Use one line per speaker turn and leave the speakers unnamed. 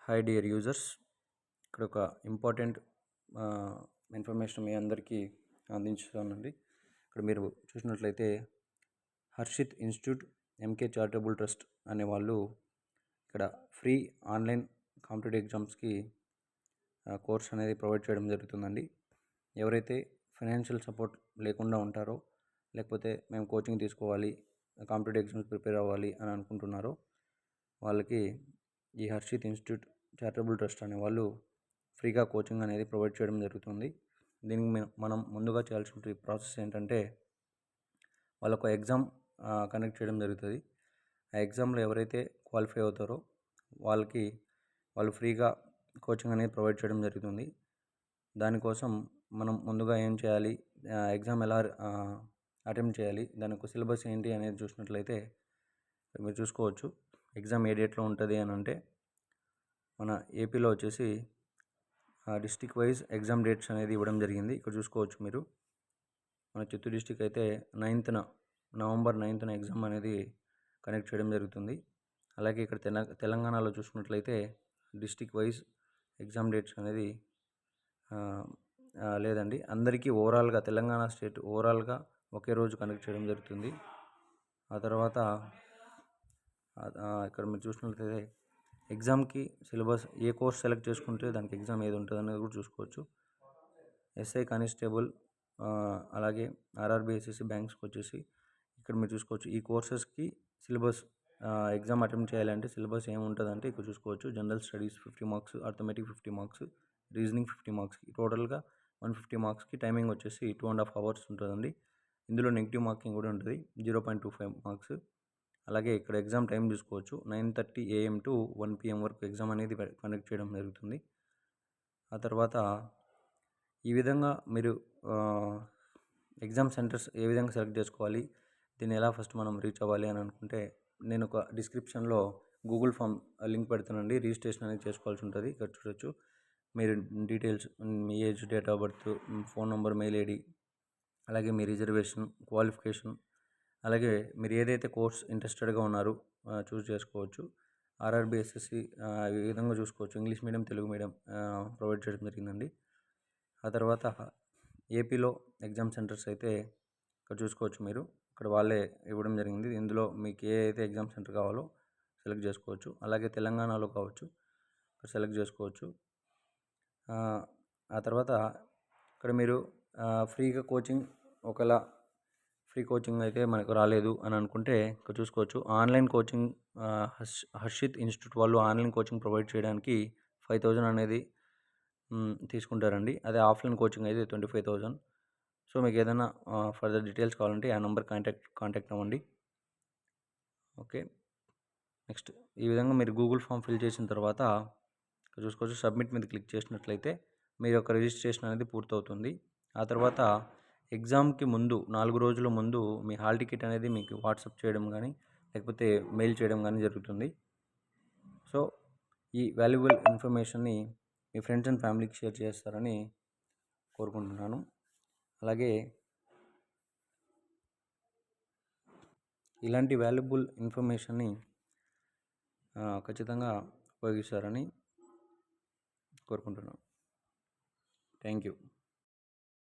Hi dear users, ఇక్కడ ఒక important information మీ అందరికీ అందించుతానండి. ఇక్కడ మీరు చూసినట్లయితే Harshit institute MK charitable trust అనే వాళ్ళు ఇక్కడ ఫ్రీ ఆన్లైన్ కాంపిటేటివ్ ఎగ్జామ్స్కి కోర్స్ అనేది ప్రొవైడ్ చేయడం జరుగుతుందండి. ఎవరైతే ఫైనాన్షియల్ సపోర్ట్ లేకుండా ఉంటారో, లేకపోతే మేము కోచింగ్ తీసుకోవాలి, కాంపిటేటివ్ ఎగ్జామ్స్ ప్రిపేర్ అవ్వాలి అని అనుకుంటున్నారో వాళ్ళకి ఈ హర్షిత్ ఇన్స్టిట్యూట్ చారిటబుల్ ట్రస్ట్ అనే వాళ్ళు ఫ్రీగా కోచింగ్ అనేది ప్రొవైడ్ చేయడం జరుగుతుంది. దీనికి మనం ముందుగా చేయాల్సిన ప్రాసెస్ ఏంటంటే, వాళ్ళకు ఎగ్జామ్ కండక్ట్ చేయడం జరుగుతుంది. ఆ ఎగ్జామ్లో ఎవరైతే క్వాలిఫై అవుతారో వాళ్ళు ఫ్రీగా కోచింగ్ అనేది ప్రొవైడ్ చేయడం జరుగుతుంది. దానికోసం మనం ముందుగా ఏం చేయాలి, ఎగ్జామ్ ఎలా అటెంప్ట్ చేయాలి, దాని యొక్క సిలబస్ ఏంటి అనేది చూసినట్లయితే మీరు చూసుకోవచ్చు. ఎగ్జామ్ ఏ డేట్లో ఉంటుంది అని అంటే, మన ఏపీలో వచ్చేసి డిస్టిక్ వైజ్ ఎగ్జామ్ డేట్స్ అనేది ఇవ్వడం జరిగింది. ఇక్కడ చూసుకోవచ్చు మీరు. మన చిత్తూరు డిస్టిక్ అయితే నవంబర్ 9న ఎగ్జామ్ అనేది కండక్ట్ చేయడం జరుగుతుంది. అలాగే ఇక్కడ తెలంగాణలో చూసుకున్నట్లయితే డిస్టిక్ వైజ్ ఎగ్జామ్ డేట్స్ అనేది లేదండి. అందరికీ ఓవరాల్గా తెలంగాణ స్టేట్ ఓవరాల్గా ఒకే రోజు కండక్ట్ చేయడం జరుగుతుంది. ఆ తర్వాత ఇక్కడ మీరు చూసినట్లయితే ఎగ్జామ్కి సిలబస్ ఏ కోర్స్ సెలెక్ట్ చేసుకుంటే దానికి ఎగ్జామ్ ఏది ఉంటుంది అనేది కూడా చూసుకోవచ్చు. ఎస్ఐ కానిస్టేబుల్, అలాగే ఆర్ఆర్బీ, ఎస్ఎస్సి, బ్యాంక్స్కి వచ్చేసి ఇక్కడ మీరు చూసుకోవచ్చు. ఈ కోర్సెస్కి సిలబస్ ఎగ్జామ్ అటెంప్ట్ చేయాలంటే సిలబస్ ఏముంటుందంటే ఇక్కడ చూసుకోవచ్చు. General studies 50 marks, arithmetic 50 marks, reasoning 50 మార్క్స్కి, టోటల్గా 150 మార్క్స్కి. టైమింగ్ వచ్చేసి 2.5 అవర్స్ ఉంటుందండి. ఇందులో నెగిటివ్ మార్కింగ్ కూడా ఉంటుంది, 0.25 మార్క్స్. అలాగే ఇక్కడ ఎగ్జామ్ టైం చూసుకోవచ్చు. 9:30 AM టు 1 PM వరకు ఎగ్జామ్ అనేది కండక్ట్ చేయడం జరుగుతుంది. ఆ తర్వాత ఈ విధంగా మీరు ఎగ్జామ్ సెంటర్స్ ఏ విధంగా సెలెక్ట్ చేసుకోవాలి, దీన్ని ఎలా ఫస్ట్ మనం రీచ్ అవ్వాలి అని అనుకుంటే, నేను ఒక డిస్క్రిప్షన్లో గూగుల్ ఫామ్ లింక్ పెడతానండి. రిజిస్ట్రేషన్ అనేది చేసుకోవాల్సి ఉంటుంది. ఇక్కడ చూడొచ్చు. మీరు details, me age, date of birth, phone number, mail ID, అలాగే మీ రిజర్వేషన్, క్వాలిఫికేషన్, అలాగే మీరు ఏదైతే కోర్స్ ఇంట్రెస్టెడ్గా ఉన్నారో చూస్ చేసుకోవచ్చు. ఆర్ఆర్బీ, ఎస్ఎస్సి ఈ విధంగా చూసుకోవచ్చు. English medium, Telugu medium provide చేయడం జరిగిందండి. ఆ తర్వాత ఏపీలో ఎగ్జామ్ సెంటర్స్ అయితే ఇక్కడ చూసుకోవచ్చు మీరు. ఇక్కడ వాళ్ళే ఇవ్వడం జరిగింది. ఇందులో మీకు ఏ అయితే ఎగ్జామ్ సెంటర్ కావాలో సెలెక్ట్ చేసుకోవచ్చు. అలాగే తెలంగాణలో కావచ్చు, ఇక్కడ సెలెక్ట్ చేసుకోవచ్చు. ఆ తర్వాత ఇక్కడ మీరు ఫ్రీగా కోచింగ్, ఒకవేళ ఫ్రీ కోచింగ్ అయితే మనకు రాలేదు అని అనుకుంటే ఇక్కడ చూసుకోవచ్చు. ఆన్లైన్ కోచింగ్ హర్షిత్ ఇన్స్టిట్యూట్ వాళ్ళు ఆన్లైన్ కోచింగ్ ప్రొవైడ్ చేయడానికి 5,000 అనేది తీసుకుంటారండి. అదే ఆఫ్లైన్ కోచింగ్ అయితే 25,000. సో మీకు ఏదైనా ఫర్దర్ డీటెయిల్స్ కావాలంటే ఆ నెంబర్ కాంటాక్ట్ అవ్వండి. ఓకే. నెక్స్ట్ ఈ విధంగా మీరు గూగుల్ ఫామ్ ఫిల్ చేసిన తర్వాత ఇక్కడ చూసుకోవచ్చు. సబ్మిట్ మీద క్లిక్ చేసినట్లయితే మీ యొక్క రిజిస్ట్రేషన్ అనేది పూర్తవుతుంది. ఆ తర్వాత ఎగ్జామ్కి ముందు 4 రోజుల ముందు మీ హాల్ టికెట్ అనేది మీకు వాట్సాప్ చేయడం కానీ, లేకపోతే మెయిల్ చేయడం కానీ జరుగుతుంది. సో ఈ వాల్యుబుల్ ఇన్ఫర్మేషన్ని మీ ఫ్రెండ్స్ అండ్ ఫ్యామిలీకి షేర్ చేస్తారని కోరుకుంటున్నాను. అలాగే ఇలాంటి వాల్యుబుల్ ఇన్ఫర్మేషన్ని ఖచ్చితంగా ఉపయోగిస్తారని కోరుకుంటున్నాను. Thank you.